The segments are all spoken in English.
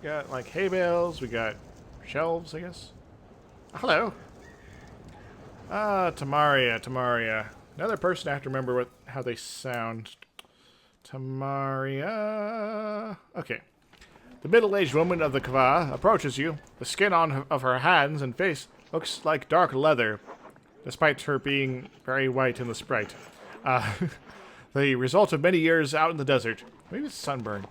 got like hay bales. We got shelves, I guess. Hello. Tamaria. Another person I have to remember how they sound. Tamaria. Okay. The middle-aged woman of the Kava approaches you. The skin of her hands and face looks like dark leather, despite her being very white in the sprite. The result of many years out in the desert. Maybe it's sunburn.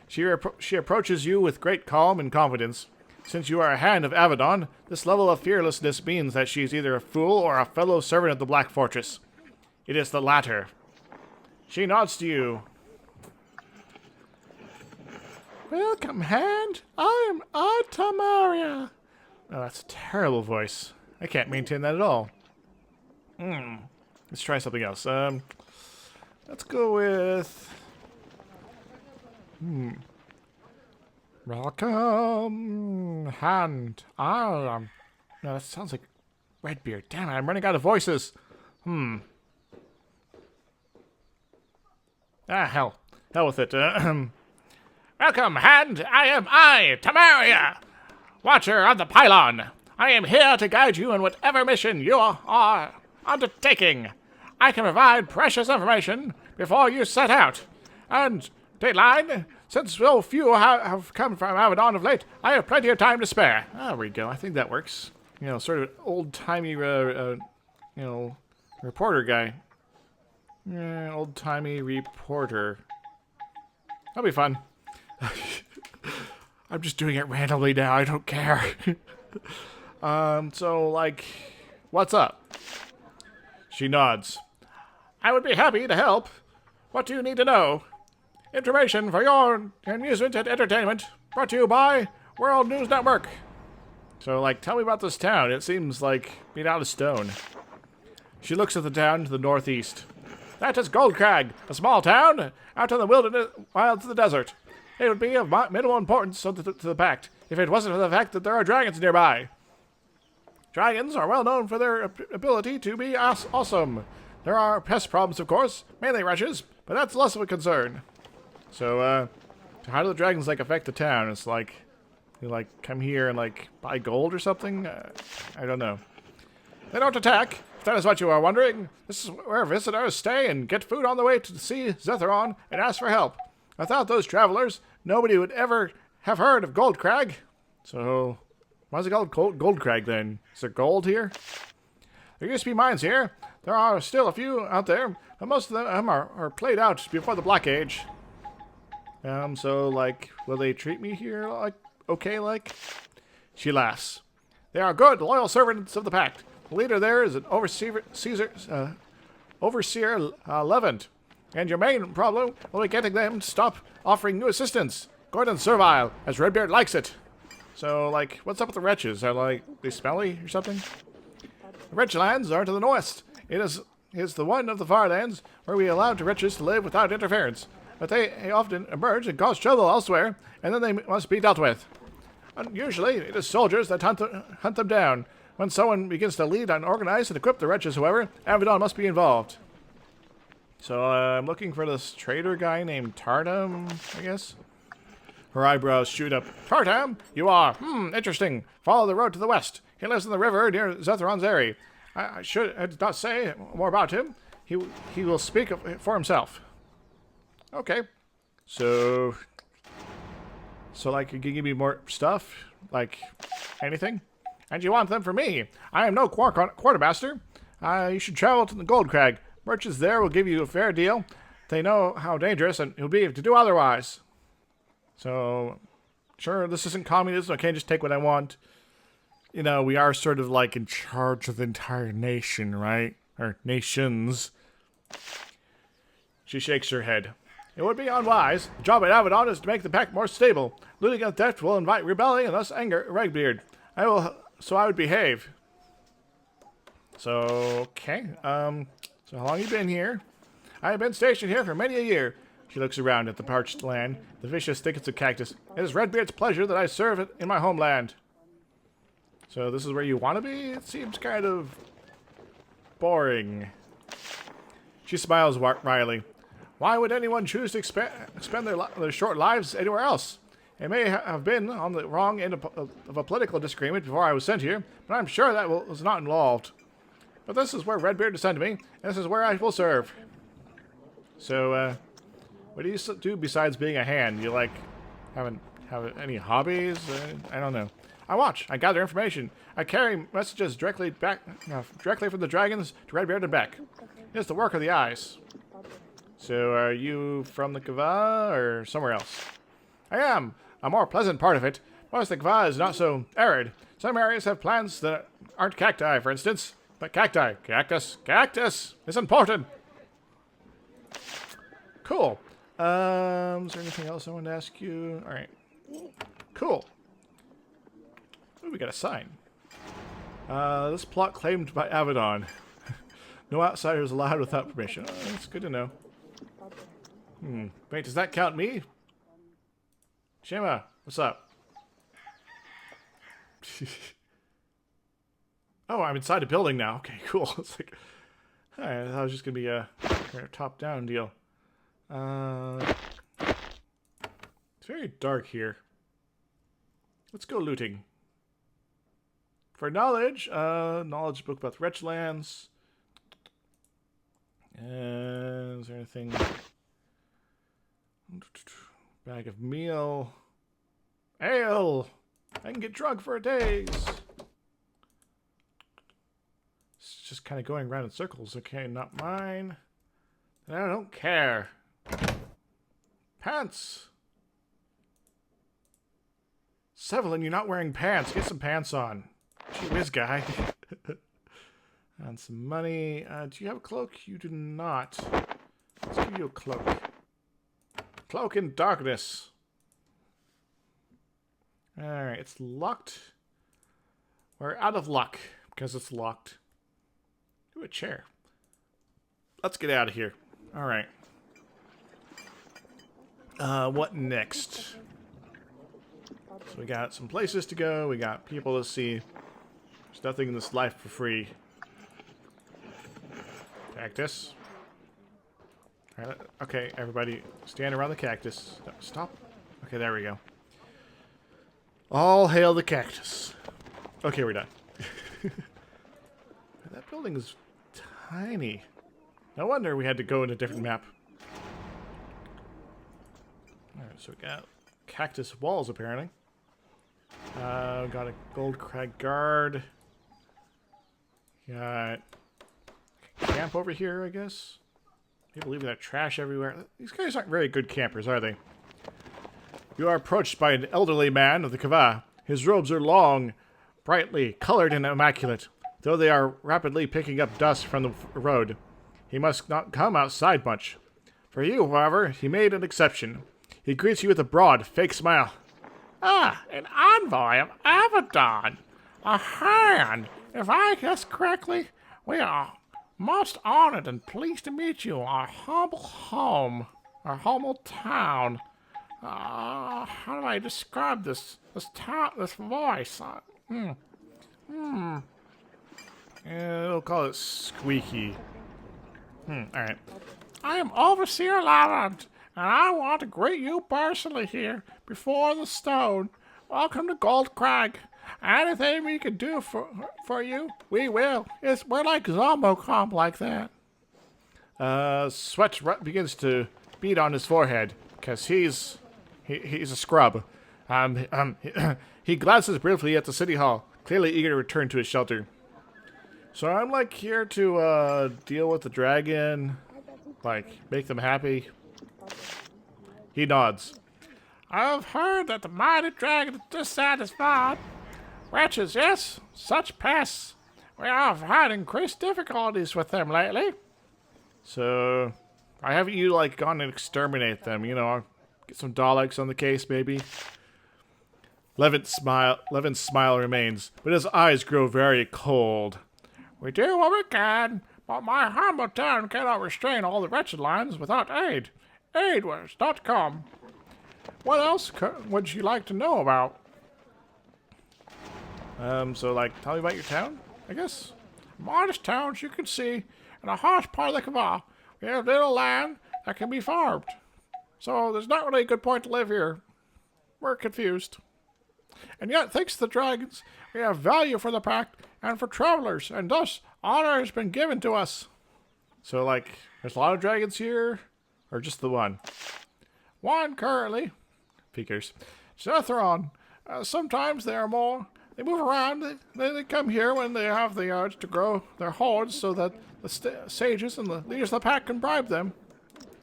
She approaches you with great calm and confidence. Since you are a Hand of Avadon, this level of fearlessness means that she is either a fool or a fellow servant of the Black Fortress. It is the latter. She nods to you. Welcome, Hand. I am Tamaria. Oh, that's a terrible voice. I can't maintain that at all. Let's try something else. Let's go with... Welcome, Hand. No, that sounds like Redbeard. Damn it, I'm running out of voices. Hell with it. Welcome, Hand. I am Tamaria, Watcher of the Pylon. I am here to guide you in whatever mission you are undertaking. I can provide precious information before you set out. And, Dateline, since so few have come from Avadon of late, I have plenty of time to spare. There we go. I think that works. You know, sort of old-timey, reporter guy. Old-timey reporter. That'll be fun. I'm just doing it randomly now. I don't care. So, like, what's up? She nods. I would be happy to help. What do you need to know? Information for your amusement and entertainment. Brought to you by World News Network. So, like, tell me about this town. It seems like made out of stone. She looks at the town to the northeast. That is Goldcrag, a small town out in the wilderness, wilds of the desert. It would be of minimal importance to the Pact if it wasn't for the fact that there are dragons nearby. Dragons are well known for their ability to be awesome. There are pest problems, of course, mainly wretches, but that's less of a concern. So, how do the dragons, like, affect the town? It's like, you, like, come here and, like, buy gold or something? I don't know. They don't attack, if that is what you are wondering. This is where visitors stay and get food on the way to see Zetheron and ask for help. Without those travelers, nobody would ever have heard of Goldcrag. So, why is it called Goldcrag then? Is there gold here? There used to be mines here. There are still a few out there, but most of them are played out before the Black Age. So, like, will they treat me here, like, okay, like? She laughs. They are good, loyal servants of the Pact. The leader there is an overseer Levant. And your main problem will be getting them to stop offering new assistance. Gordon servile, as Redbeard likes it. So, like, what's up with the wretches? Are, like, they smelly or something? The wretch lands are to the north. It is the one of the far lands where we allow the wretches to live without interference. But they often emerge and cause trouble elsewhere, and then they must be dealt with. And usually, it is soldiers that hunt them down. When someone begins to lead and organize and equip the wretches, however, Avadon must be involved. So, I'm looking for this trader guy named Tartam, I guess? Her eyebrows shoot up. Tartam? You are? Interesting. Follow the road to the west. He lives in the river near Zetheron's area. I should not say more about him. He will speak for himself. Okay. So, like, you can give me more stuff? Like, anything? And you want them for me. I am no quartermaster. You should travel to the Goldcrag. Merchants there will give you a fair deal. They know how dangerous it will be to do otherwise. So, sure, this isn't communism. I can't just take what I want. You know, we are sort of like in charge of the entire nation, right? Or nations. She shakes her head. It would be unwise. The job at Avadon is to make the Pact more stable. Looting and theft will invite rebellion and thus anger Redbeard. So I would behave. So, okay. So how long have you been here? I have been stationed here for many a year. She looks around at the parched land, the vicious thickets of cactus. It is Redbeard's pleasure that I serve in my homeland. So this is where you want to be? It seems kind of boring. She smiles wryly. Why would anyone choose to spend their short lives anywhere else? It may have been on the wrong end of a political disagreement before I was sent here, but I'm sure that was not involved. But this is where Redbeard is sent me, and this is where I will serve. So, what do you do besides being a hand? You like have any hobbies? I don't know. I watch. I gather information. I carry messages directly from the dragons to Redbeard and back. It's the work of the eyes. So, are you from the Kava or somewhere else? I am. A more pleasant part of it. Most the Kava is not so arid. Some areas have plants that aren't cacti, for instance. But cacti. Cactus. Cactus is important. Cool. Is there anything else I wanted to ask you? Alright. Cool. Ooh, we got a sign. This plot claimed by Avadon. No outsiders allowed without permission. Oh, that's good to know. Wait, does that count me? Shema, what's up? Oh, I'm inside a building now. Okay, cool. It's like, alright, that was just gonna be a top-down deal. It's very dark here. Let's go looting. For knowledge, knowledge book about the Wretchlands. Is there anything? Bag of meal. Ale! I can get drunk for days. It's just kind of going around in circles. Okay, not mine. I don't care. Pants! Sevelin, you're not wearing pants. Get some pants on. Gee whiz, guy. And some money. Do you have a cloak? You do not. Let's give you a cloak. Cloak in darkness. Alright, it's locked. We're out of luck because it's locked. Ooh, a chair. Let's get out of here. Alright. What next? So we got some places to go. We got people to see. There's nothing in this life for free. Cactus. Alright, okay, everybody, stand around the cactus. No, stop. Okay, there we go. All hail the cactus. Okay, we're done. That building is tiny. No wonder we had to go in a different map. Alright, so we got cactus walls, apparently. We got a gold crag guard. Got camp over here, I guess. People leaving their trash everywhere. These guys aren't very good campers, are they? You are approached by an elderly man of the Kava. His robes are long, brightly colored and immaculate, though they are rapidly picking up dust from the road. He must not come outside much. For you, however, he made an exception. He greets you with a broad, fake smile. Ah, an envoy of Avadon. A hand. If I guess correctly, we are most honored and pleased to meet you in our humble home, our humble town. How do I describe this town, this voice? We'll call it squeaky. Alright. I am Overseer Lavand, and I want to greet you personally here, before the stone. Welcome to Gold Crag. Anything we can do for you, we will. We're like Zombocomp like that. Sweat begins to beat on his forehead, because he's a scrub. He glances briefly at the city hall, clearly eager to return to his shelter. So I'm like here to deal with the dragon, like make them happy. He nods. I've heard that the mighty dragon is dissatisfied. Wretches, yes, such pests. We have had increased difficulties with them lately. So, why haven't you like gone and exterminate them? You know, get some Daleks on the case, maybe. Levin's smile remains, but his eyes grow very cold. We do what we can, but my humble town cannot restrain all the wretched lines without aid. Aid was not come. What else would you like to know about? So like, tell me about your town, I guess? Modest towns, you can see, in a harsh part of the Kava. We have little land that can be farmed. So there's not really a good point to live here. we're confused. And yet, thanks to the dragons, we have value for the Pact and for travelers, and thus honor has been given to us. So, like, there's a lot of dragons here, or just the one? One currently. Figures. Zetheron. Sometimes there are more. They move around. They come here when they have the urge to grow their hordes so that the sages and the leaders of the Pact can bribe them.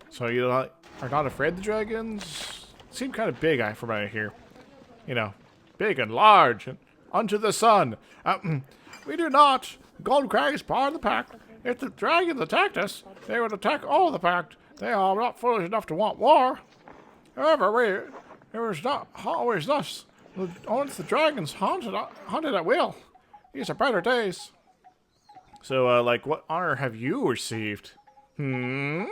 So you are not afraid of the dragons? Seem kind of big from right here. You know, big and large and unto the sun. We do not. Goldcrag is part of the Pact. If the dragons attacked us, they would attack all of the Pact. They are not foolish enough to want war. However, it was not always thus. Once the dragons hunted at will. These are better days. So, like, what honor have you received? Because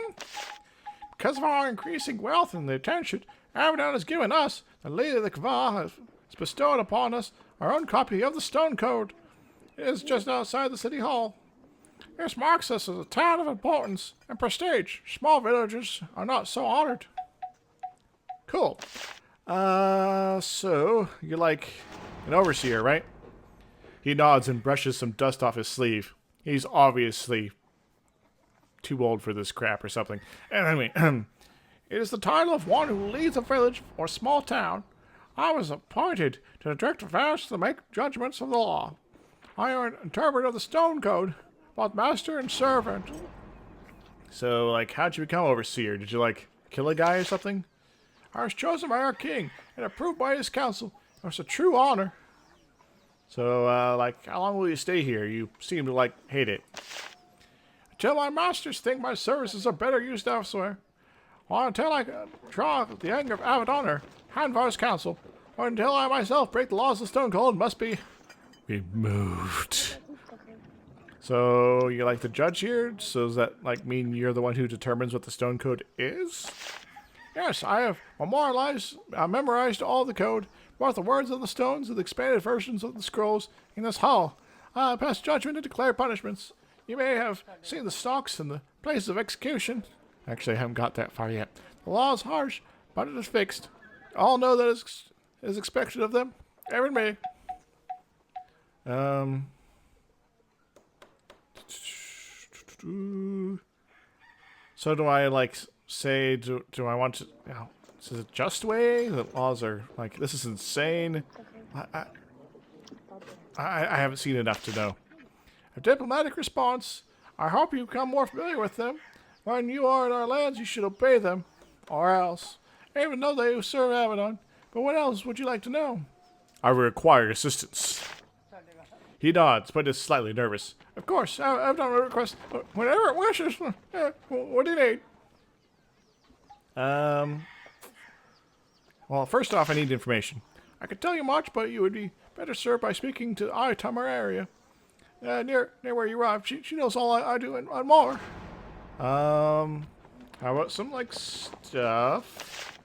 of our increasing wealth and the attention Avadon has given us, the leader of the Kva has bestowed upon us our own copy of the Stone Code. It is just outside the city hall. This marks us as a town of importance and prestige. Small villages are not so honored. Cool. So, you're like an overseer, right? He nods and brushes some dust off his sleeve. He's obviously too old for this crap or something. Anyway, it is the title of one who leads a village or small town. I was appointed to direct affairs to make judgments of the law. I am an interpreter of the Stone Code, both master and servant. So, like, how'd you become overseer? Did you, like, kill a guy or something? I was chosen by our king and approved by his council. It was a true honor. So, like, how long will you stay here? You seem to, like, hate it. Until my masters think my services are better used elsewhere. Or until I draw the anger of Avadon or Hanvar's council. Or until I myself break the laws of Stone Cold must be removed. So, you like the judge here? So does that, like, mean you're the one who determines what the Stone Code is? Yes, I have memorized all the code, both the words of the stones and the expanded versions of the scrolls in this hall. I pass judgment and declare punishments. You may have seen the stocks and the places of execution. Actually, I haven't got that far yet. The law is harsh, but it is fixed. All know that it is expected of them, even me. So do I, like, say, do I want to, you know, this is a just way? The laws are, like, this is insane. I haven't seen enough to know. A diplomatic response. I hope you become more familiar with them. When you are in our lands, you should obey them. Or else. Even though they serve Avadon. But what else would you like to know? I require assistance. He nods, but is slightly nervous. Of course, I've done a request. Whenever it wishes. What do you need? Well, first off, I need information. I could tell you much, but you would be better served by speaking to Itamar area. Near where you arrived. She knows all I do and more. How about some, like, stuff?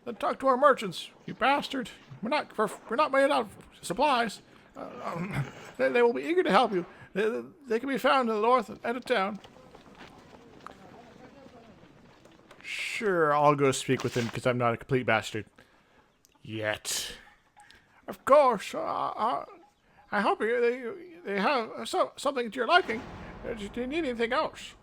Then talk to our merchants, you bastard. We're not made out of supplies. They will be eager to help you. They can be found in the north end of town. Sure, I'll go speak with him because I'm not a complete bastard. Yet. Of course. I hope they have something to your liking. Do you need anything else?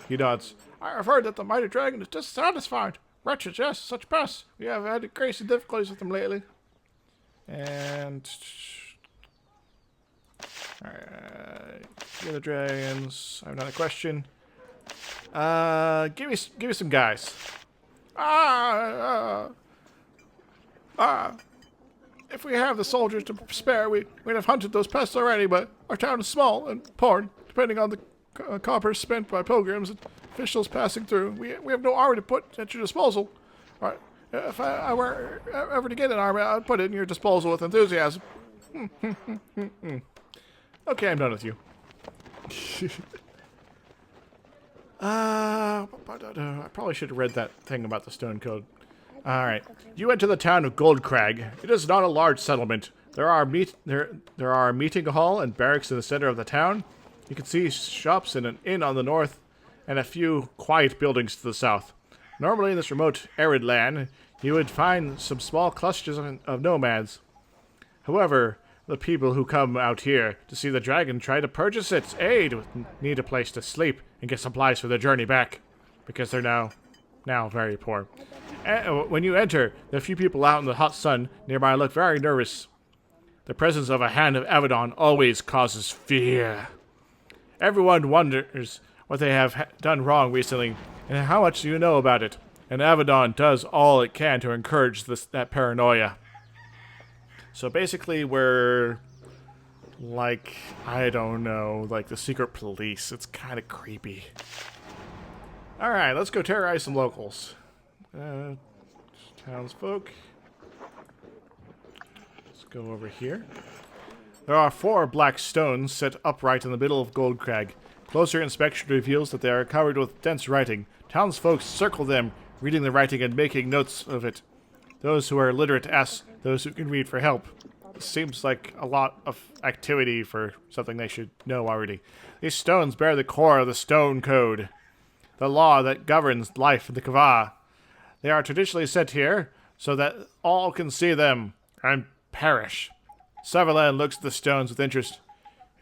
He nods. I have heard that the mighty dragon is dissatisfied. Wretched, yes, such pests. We have had crazy difficulties with them lately. And the other dragons. I have another question. Give me some guys. If we have the soldiers to spare, we'd have hunted those pests already, but our town is small and poor, depending on the copper spent by pilgrims and officials passing through. We have no army to put at your disposal. All right. If I were ever to get an army, I'd put it in your disposal with enthusiasm. Okay, I'm done with you. I probably should have read that thing about the Stone Code. Alright. You enter the town of Goldcrag. It is not a large settlement. There are a meeting hall and barracks in the center of the town. You can see shops and an inn on the north and a few quiet buildings to the south. Normally in this remote, arid land, you would find some small clusters of nomads. However, the people who come out here to see the dragon try to purchase its aid need a place to sleep and get supplies for their journey back, because they're now very poor. When you enter, the few people out in the hot sun nearby look very nervous. The presence of a Hand of Avadon always causes fear. Everyone wonders what they have done wrong recently, and how much you know about it. And Avadon does all it can to encourage that paranoia. So basically we're like, I don't know, like the secret police. It's kind of creepy. Alright, let's go terrorize some locals. Townsfolk. Let's go over here. There are 4 black stones set upright in the middle of Gold Crag. Closer inspection reveals that they are covered with dense writing. Townsfolk circle them, reading the writing and making notes of it. Those who are literate ask those who can read for help. This seems like a lot of activity for something they should know already. These stones bear the core of the Stone Code, the law that governs life in the Kava. They are traditionally set here so that all can see them and perish. Sutherland looks at the stones with interest.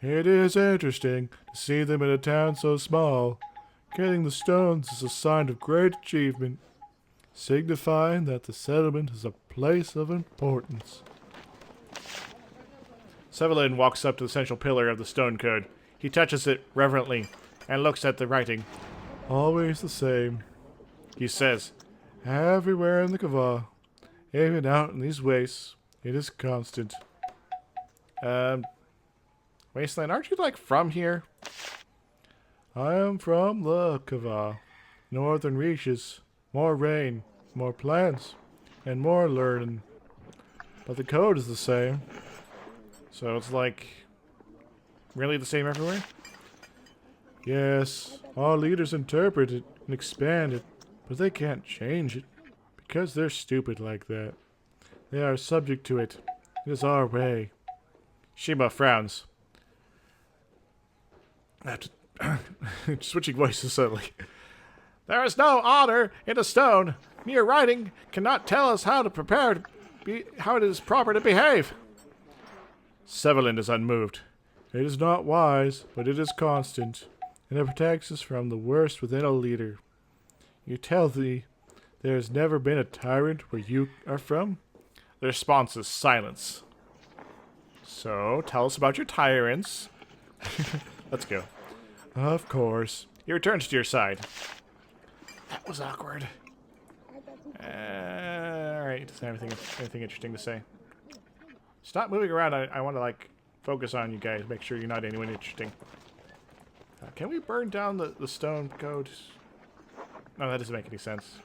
It is interesting to see them in a town so small. Getting the stones is a sign of great achievement, signifying that the settlement is a place of importance. Sutherland walks up to the central pillar of the Stone Code. He touches it reverently and looks at the writing. Always the same, he says. Everywhere in the Kava, even out in these wastes, it is constant. Wasteland, aren't you, like, from here? I am from the Kava. Northern reaches. More rain, more plants, and more learning. But the code is the same. So it's like, really the same everywhere? Yes, our leaders interpret it and expand it, but they can't change it, because they're stupid like that. They are subject to it. It is our way. Shima frowns. Switching voices suddenly. There is no honor in a stone. Mere writing cannot tell us how how it is proper to behave. Sutherland is unmoved. It is not wise, but it is constant, and it protects us from the worst within a leader. You tell thee there has never been a tyrant where you are from? The response is silence. So, tell us about your tyrants. Let's go. Of course. He returns to your side. That was awkward. Alright, doesn't have anything interesting to say. Stop moving around. I want to, like, focus on you guys. Make sure you're not anyone interesting. Can we burn down the stone code? No, that doesn't make any sense.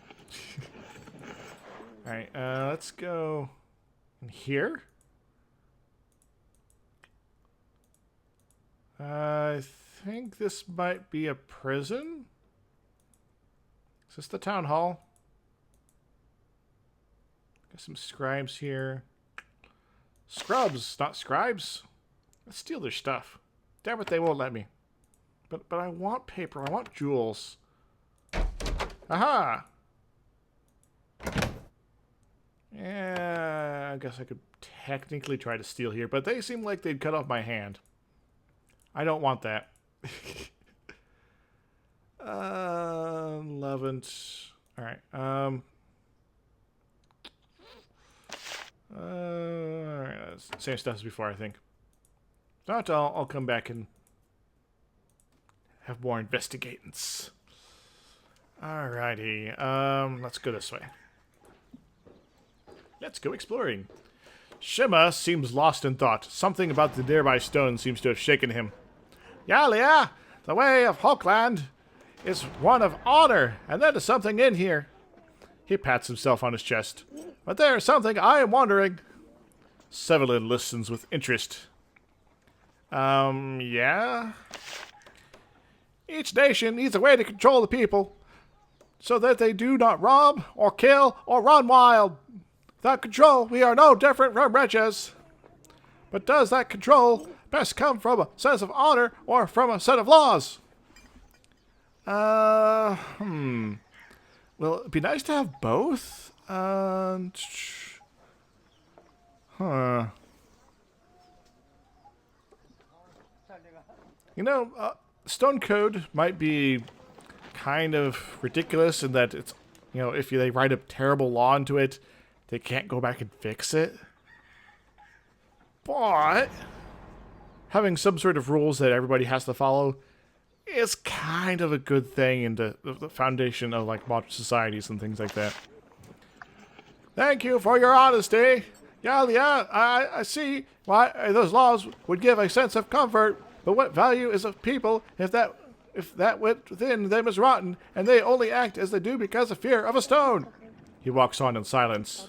Alright, let's go in here. I think this might be a prison. Is this the town hall? Got some scribes here. Scrubs, not scribes. Let's steal their stuff. Damn it, they won't let me. But I want paper. I want jewels. Aha! Yeah, I guess I could technically try to steal here, but they seem like they'd cut off my hand. I don't want that. 11th. Alright, alright, same stuff as before, I think. Not I'll come back and have more investigations. Alrighty, let's go this way. Let's go exploring. Shima seems lost in thought. Something about the nearby stone seems to have shaken him. Yalia, the way of Hulkland is one of honor, and there is something in here. He pats himself on his chest. But there is something I am wondering. Sutherland listens with interest. Yeah? Each nation needs a way to control the people, so that they do not rob, or kill, or run wild. Without control, we are no different from wretches. But does that control best come from a sense of honor, or from a set of laws? Well, it'd be nice to have both. Huh. You know, stone code might be kind of ridiculous in that it's, you know, if they write a terrible law into it, they can't go back and fix it. But having some sort of rules that everybody has to follow is kind of a good thing in the foundation of like modern societies and things like that. Thank you for your honesty. Yeah, I see why those laws would give a sense of comfort, but what value is of people if that within them is rotten, and they only act as they do because of fear of a stone? He walks on in silence.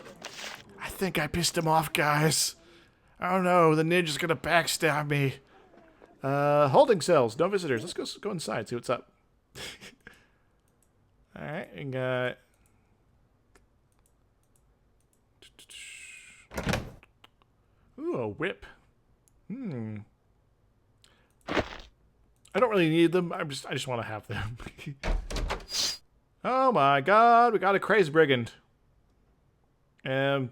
I think I pissed him off, guys. I don't know, the ninja's gonna backstab me. Holding cells, no visitors. Let's go inside, see what's up. Alright, and got... Ooh, a whip. I don't really need them. I just want to have them. Oh my god, we got a crazy brigand. Can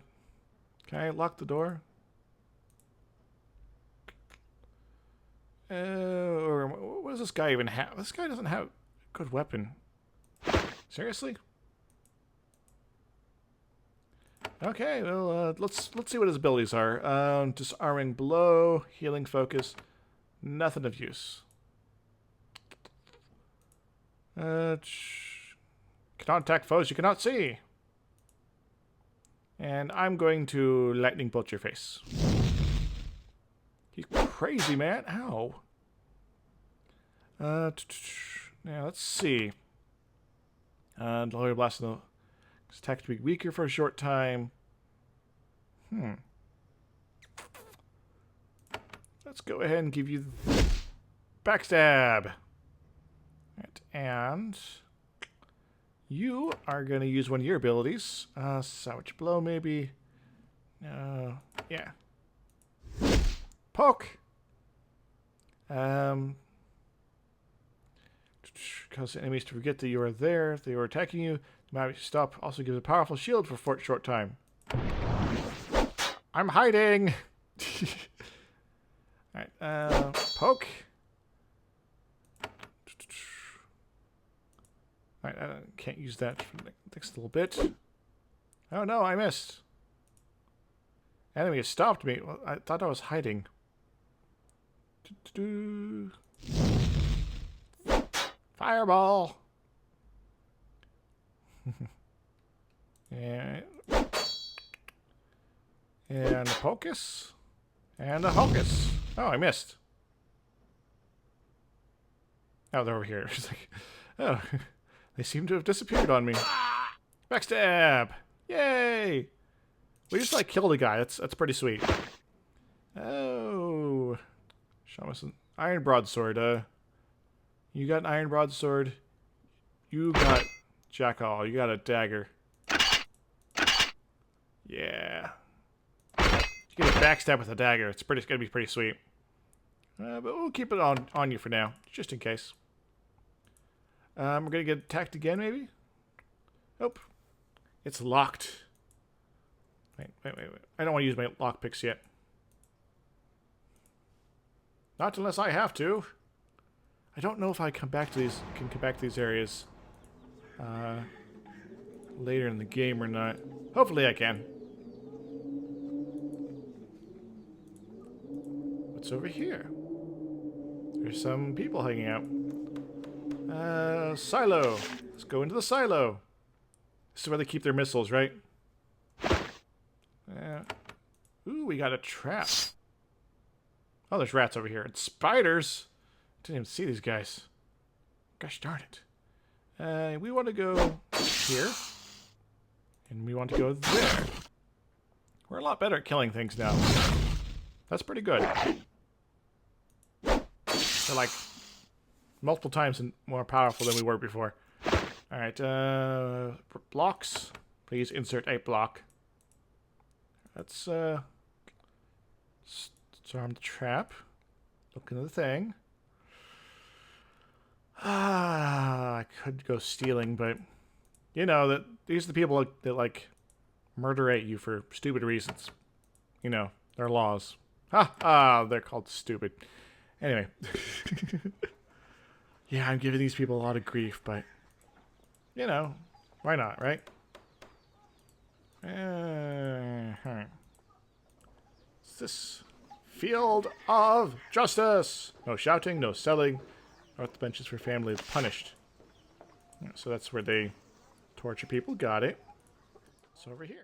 I lock the door? Or what does this guy even have? This guy doesn't have a good weapon. Seriously? Okay, well, let's see what his abilities are. Disarming blow, healing focus, nothing of use. Cannot attack foes you cannot see. And I'm going to lightning bolt your face. He's crazy, man. Ow. Now let's see. Delivery blast in the attack to be weaker for a short time. Let's go ahead and give you backstab. Right, and you are going to use one of your abilities. Savage blow, maybe. Yeah. Poke. Cause enemies to forget that you are there. If they are attacking you, might stop. Also gives a powerful shield for a short time. I'm hiding. Alright, poke. Alright, I can't use that for the next little bit. Oh no, I missed. Enemy has stopped me. Well, I thought I was hiding. Fireball. And a pocus. And a hocus. Oh, I missed. Oh, they're over here. It's like, oh, they seem to have disappeared on me. Backstab! Yay! We just like killed a guy. That's pretty sweet. Oh, Shamus, iron broadsword. You got an iron broadsword. You got Jackal. You got a dagger. Yeah. You get a backstab with a dagger. It's gonna be pretty sweet. But we'll keep it on you for now, just in case. We're gonna get attacked again, maybe. Nope. It's locked. Wait. I don't want to use my lockpicks yet. Not unless I have to. I don't know if I can come back to these areas later in the game or not. Hopefully I can. What's over here? There's some people hanging out. Silo. Let's go into the silo. This is where they keep their missiles, right? Ooh, we got a trap. Oh, there's rats over here. And spiders. Didn't even see these guys. Gosh darn it. We want to go here. And we want to go there. We're a lot better at killing things now. That's pretty good. They're like multiple times more powerful than we were before. Alright, blocks. Please insert a block. Let's disarm the trap. Look into the thing. I could go stealing, but you know that these are the people that like murderate you for stupid reasons. You know, their laws. They're called stupid. Anyway. Yeah, I'm giving these people a lot of grief, but you know, why not, right? What's this? Field of Justice! No shouting, no selling. North the benches for family punished. So that's where they torture people. Got it. It's over here.